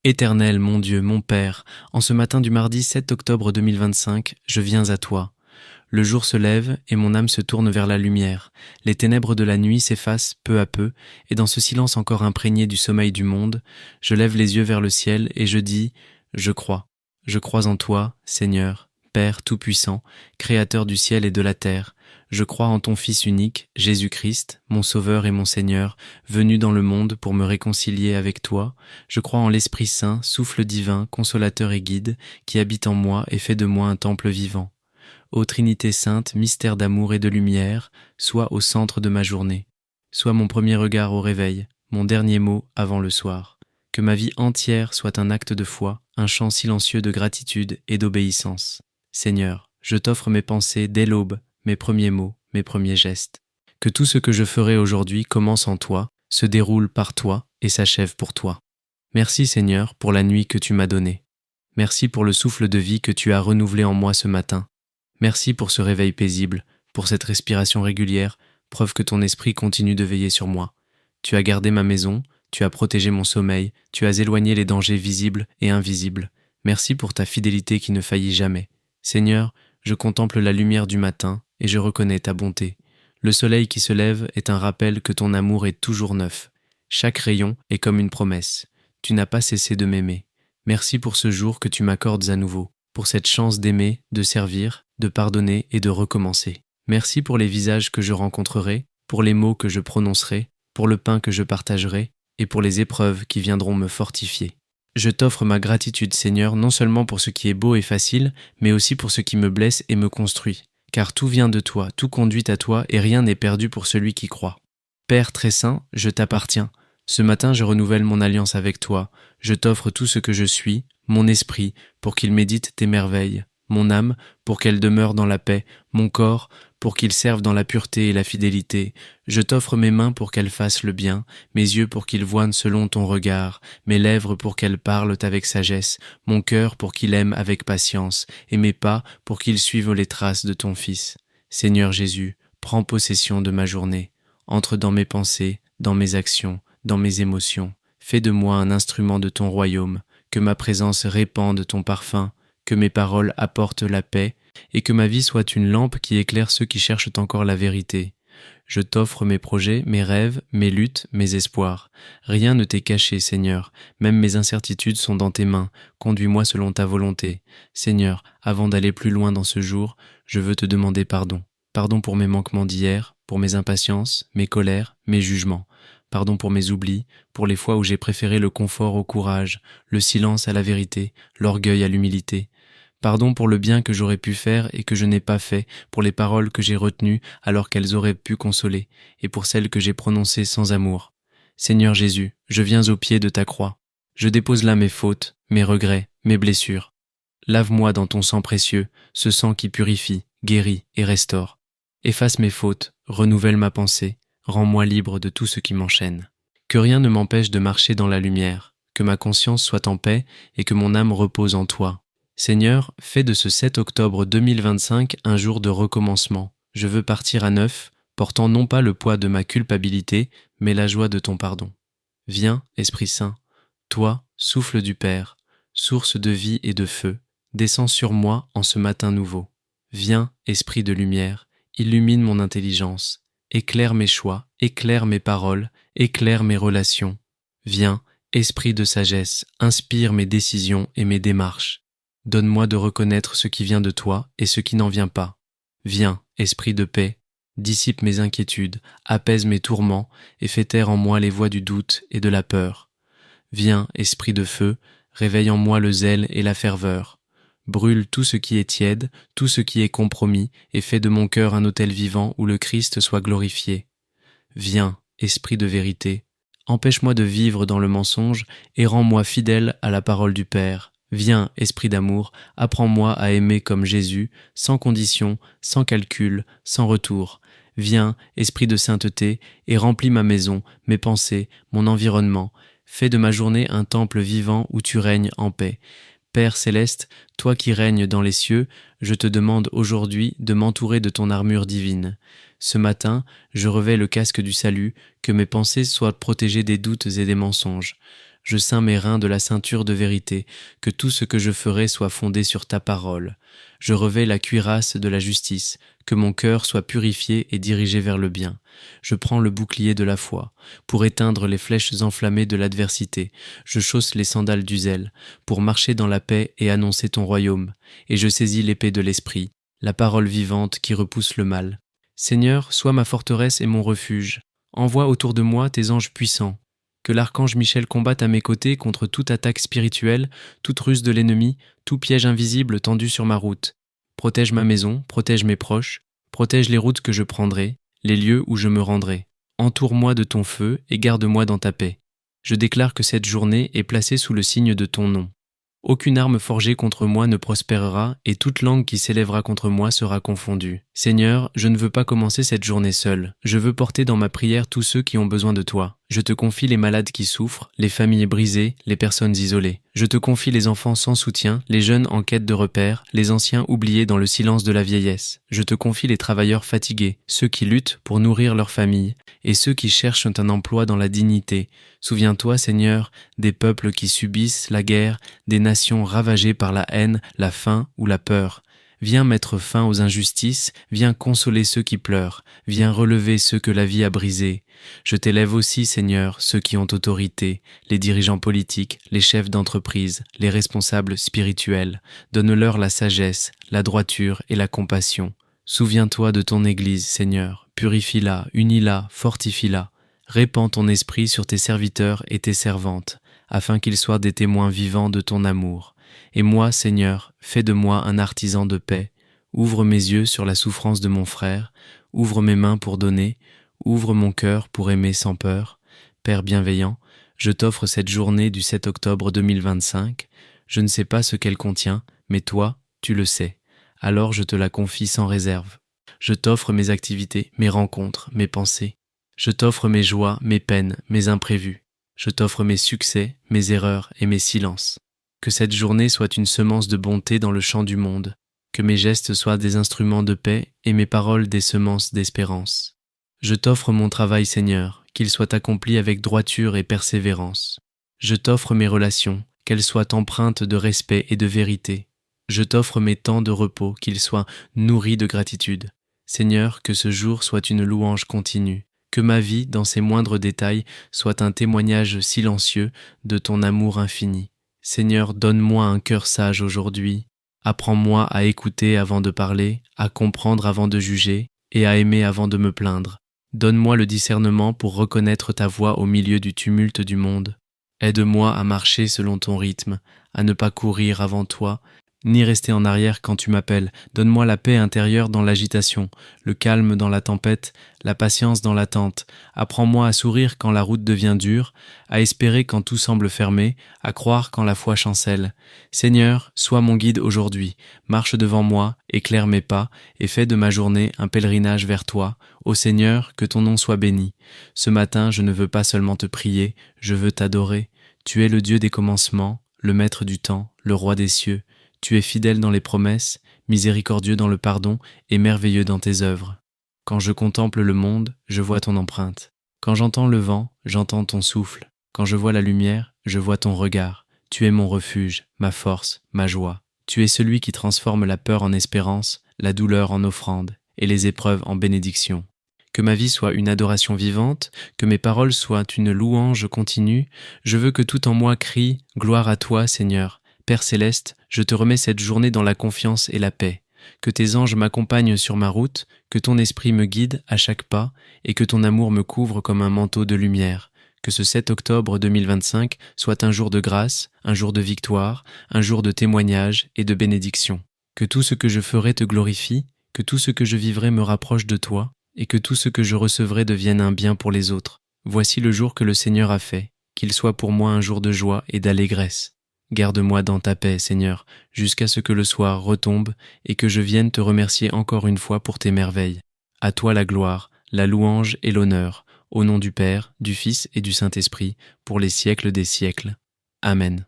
Éternel, mon Dieu, mon Père, en ce matin du mardi 7 octobre 2025, je viens à toi. Le jour se lève et mon âme se tourne vers la lumière. Les ténèbres de la nuit s'effacent peu à peu, et dans ce silence encore imprégné du sommeil du monde, je lève les yeux vers le ciel et je dis « Je crois. Je crois en toi, Seigneur, Père Tout-Puissant, Créateur du ciel et de la terre. Je crois en ton Fils unique, Jésus-Christ, mon Sauveur et mon Seigneur, venu dans le monde pour me réconcilier avec toi. Je crois en l'Esprit Saint, souffle divin, consolateur et guide, qui habite en moi et fait de moi un temple vivant. Ô Trinité Sainte, mystère d'amour et de lumière, sois au centre de ma journée. Sois mon premier regard au réveil, mon dernier mot avant le soir. Que ma vie entière soit un acte de foi, un chant silencieux de gratitude et d'obéissance. Seigneur, je t'offre mes pensées dès l'aube, mes premiers mots, mes premiers gestes. Que tout ce que je ferai aujourd'hui commence en toi, se déroule par toi et s'achève pour toi. Merci Seigneur pour la nuit que tu m'as donnée. Merci pour le souffle de vie que tu as renouvelé en moi ce matin. Merci pour ce réveil paisible, pour cette respiration régulière, preuve que ton esprit continue de veiller sur moi. Tu as gardé ma maison, tu as protégé mon sommeil, tu as éloigné les dangers visibles et invisibles. Merci pour ta fidélité qui ne faillit jamais. Seigneur, je contemple la lumière du matin et je reconnais ta bonté. Le soleil qui se lève est un rappel que ton amour est toujours neuf. Chaque rayon est comme une promesse. Tu n'as pas cessé de m'aimer. Merci pour ce jour que tu m'accordes à nouveau, pour cette chance d'aimer, de servir, de pardonner et de recommencer. Merci pour les visages que je rencontrerai, pour les mots que je prononcerai, pour le pain que je partagerai et pour les épreuves qui viendront me fortifier. Je t'offre ma gratitude, Seigneur, non seulement pour ce qui est beau et facile, mais aussi pour ce qui me blesse et me construit. Car tout vient de toi, tout conduit à toi et rien n'est perdu pour celui qui croit. Père très saint, je t'appartiens. Ce matin, je renouvelle mon alliance avec toi. Je t'offre tout ce que je suis, mon esprit, pour qu'il médite tes merveilles, mon âme, pour qu'elle demeure dans la paix, mon corps, pour qu'il serve dans la pureté et la fidélité. Je t'offre mes mains pour qu'elles fassent le bien, mes yeux pour qu'ils voient selon ton regard, mes lèvres pour qu'elles parlent avec sagesse, mon cœur pour qu'il aime avec patience, et mes pas pour qu'ils suivent les traces de ton Fils. Seigneur Jésus, prends possession de ma journée. Entre dans mes pensées, dans mes actions, dans mes émotions. Fais de moi un instrument de ton royaume, que ma présence répande ton parfum, que mes paroles apportent la paix, et que ma vie soit une lampe qui éclaire ceux qui cherchent encore la vérité. Je t'offre mes projets, mes rêves, mes luttes, mes espoirs. Rien ne t'est caché, Seigneur, même mes incertitudes sont dans tes mains, conduis-moi selon ta volonté. Seigneur, avant d'aller plus loin dans ce jour, je veux te demander pardon. Pardon pour mes manquements d'hier, pour mes impatiences, mes colères, mes jugements. Pardon pour mes oublis, pour les fois où j'ai préféré le confort au courage, le silence à la vérité, l'orgueil à l'humilité. Pardon pour le bien que j'aurais pu faire et que je n'ai pas fait, pour les paroles que j'ai retenues alors qu'elles auraient pu consoler, et pour celles que j'ai prononcées sans amour. Seigneur Jésus, je viens au pied de ta croix. Je dépose là mes fautes, mes regrets, mes blessures. Lave-moi dans ton sang précieux, ce sang qui purifie, guérit et restaure. Efface mes fautes, renouvelle ma pensée, rends-moi libre de tout ce qui m'enchaîne. Que rien ne m'empêche de marcher dans la lumière, que ma conscience soit en paix et que mon âme repose en toi. Seigneur, fais de ce 7 octobre 2025 un jour de recommencement. Je veux partir à neuf, portant non pas le poids de ma culpabilité, mais la joie de ton pardon. Viens, Esprit Saint, toi, souffle du Père, source de vie et de feu, descends sur moi en ce matin nouveau. Viens, Esprit de lumière, illumine mon intelligence, éclaire mes choix, éclaire mes paroles, éclaire mes relations. Viens, Esprit de sagesse, inspire mes décisions et mes démarches. Donne-moi de reconnaître ce qui vient de toi et ce qui n'en vient pas. Viens, Esprit de paix, dissipe mes inquiétudes, apaise mes tourments et fais taire en moi les voix du doute et de la peur. Viens, Esprit de feu, réveille en moi le zèle et la ferveur. Brûle tout ce qui est tiède, tout ce qui est compromis et fais de mon cœur un autel vivant où le Christ soit glorifié. Viens, Esprit de vérité, empêche-moi de vivre dans le mensonge et rends-moi fidèle à la parole du Père. Viens, Esprit d'amour, apprends-moi à aimer comme Jésus, sans condition, sans calcul, sans retour. Viens, Esprit de sainteté, et remplis ma maison, mes pensées, mon environnement. Fais de ma journée un temple vivant où tu règnes en paix. Père céleste, toi qui règnes dans les cieux, je te demande aujourd'hui de m'entourer de ton armure divine. Ce matin, je revêts le casque du salut, que mes pensées soient protégées des doutes et des mensonges. Je ceins mes reins de la ceinture de vérité, que tout ce que je ferai soit fondé sur ta parole. Je revais la cuirasse de la justice, que mon cœur soit purifié et dirigé vers le bien. Je prends le bouclier de la foi, pour éteindre les flèches enflammées de l'adversité. Je chausse les sandales du zèle, pour marcher dans la paix et annoncer ton royaume. Et je saisis l'épée de l'esprit, la parole vivante qui repousse le mal. Seigneur, sois ma forteresse et mon refuge. Envoie autour de moi tes anges puissants. Que l'archange Michel combatte à mes côtés contre toute attaque spirituelle, toute ruse de l'ennemi, tout piège invisible tendu sur ma route. Protège ma maison, protège mes proches, protège les routes que je prendrai, les lieux où je me rendrai. Entoure-moi de ton feu et garde-moi dans ta paix. Je déclare que cette journée est placée sous le signe de ton nom. Aucune arme forgée contre moi ne prospérera et toute langue qui s'élèvera contre moi sera confondue. Seigneur, je ne veux pas commencer cette journée seule. Je veux porter dans ma prière tous ceux qui ont besoin de toi. Je te confie les malades qui souffrent, les familles brisées, les personnes isolées. Je te confie les enfants sans soutien, les jeunes en quête de repères, les anciens oubliés dans le silence de la vieillesse. Je te confie les travailleurs fatigués, ceux qui luttent pour nourrir leur famille, et ceux qui cherchent un emploi dans la dignité. Souviens-toi, Seigneur, des peuples qui subissent la guerre, des nations ravagées par la haine, la faim ou la peur. Viens mettre fin aux injustices, viens consoler ceux qui pleurent, viens relever ceux que la vie a brisés. Je t'élève aussi, Seigneur, ceux qui ont autorité, les dirigeants politiques, les chefs d'entreprise, les responsables spirituels. Donne-leur la sagesse, la droiture et la compassion. Souviens-toi de ton Église, Seigneur, purifie-la, unis-la, fortifie-la. Répands ton esprit sur tes serviteurs et tes servantes, afin qu'ils soient des témoins vivants de ton amour. Et moi, Seigneur, fais de moi un artisan de paix. Ouvre mes yeux sur la souffrance de mon frère, ouvre mes mains pour donner, ouvre mon cœur pour aimer sans peur. Père bienveillant, je t'offre cette journée du 7 octobre 2025. Je ne sais pas ce qu'elle contient, mais toi, tu le sais. Alors je te la confie sans réserve. Je t'offre mes activités, mes rencontres, mes pensées. Je t'offre mes joies, mes peines, mes imprévus. Je t'offre mes succès, mes erreurs et mes silences. Que cette journée soit une semence de bonté dans le champ du monde, que mes gestes soient des instruments de paix et mes paroles des semences d'espérance. Je t'offre mon travail, Seigneur, qu'il soit accompli avec droiture et persévérance. Je t'offre mes relations, qu'elles soient empreintes de respect et de vérité. Je t'offre mes temps de repos, qu'ils soient nourris de gratitude. Seigneur, que ce jour soit une louange continue, que ma vie, dans ses moindres détails, soit un témoignage silencieux de ton amour infini. Seigneur, donne-moi un cœur sage aujourd'hui. Apprends-moi à écouter avant de parler, à comprendre avant de juger et à aimer avant de me plaindre. Donne-moi le discernement pour reconnaître ta voix au milieu du tumulte du monde. Aide-moi à marcher selon ton rythme, à ne pas courir avant toi, ni rester en arrière quand tu m'appelles. Donne-moi la paix intérieure dans l'agitation, le calme dans la tempête, la patience dans l'attente. Apprends-moi à sourire quand la route devient dure, à espérer quand tout semble fermé, à croire quand la foi chancelle. Seigneur, sois mon guide aujourd'hui, marche devant moi, éclaire mes pas, et fais de ma journée un pèlerinage vers toi. Ô Seigneur, que ton nom soit béni. Ce matin, je ne veux pas seulement te prier, je veux t'adorer. Tu es le Dieu des commencements, le Maître du temps, le Roi des cieux. Tu es fidèle dans les promesses, miséricordieux dans le pardon et merveilleux dans tes œuvres. Quand je contemple le monde, je vois ton empreinte. Quand j'entends le vent, j'entends ton souffle. Quand je vois la lumière, je vois ton regard. Tu es mon refuge, ma force, ma joie. Tu es celui qui transforme la peur en espérance, la douleur en offrande et les épreuves en bénédiction. Que ma vie soit une adoration vivante, que mes paroles soient une louange continue. Je veux que tout en moi crie « Gloire à toi, Seigneur ». Père céleste, je te remets cette journée dans la confiance et la paix. Que tes anges m'accompagnent sur ma route, que ton esprit me guide à chaque pas et que ton amour me couvre comme un manteau de lumière. Que ce 7 octobre 2025 soit un jour de grâce, un jour de victoire, un jour de témoignage et de bénédiction. Que tout ce que je ferai te glorifie, que tout ce que je vivrai me rapproche de toi et que tout ce que je recevrai devienne un bien pour les autres. Voici le jour que le Seigneur a fait, qu'il soit pour moi un jour de joie et d'allégresse. Garde-moi dans ta paix, Seigneur, jusqu'à ce que le soir retombe et que je vienne te remercier encore une fois pour tes merveilles. À toi la gloire, la louange et l'honneur, au nom du Père, du Fils et du Saint-Esprit, pour les siècles des siècles. Amen.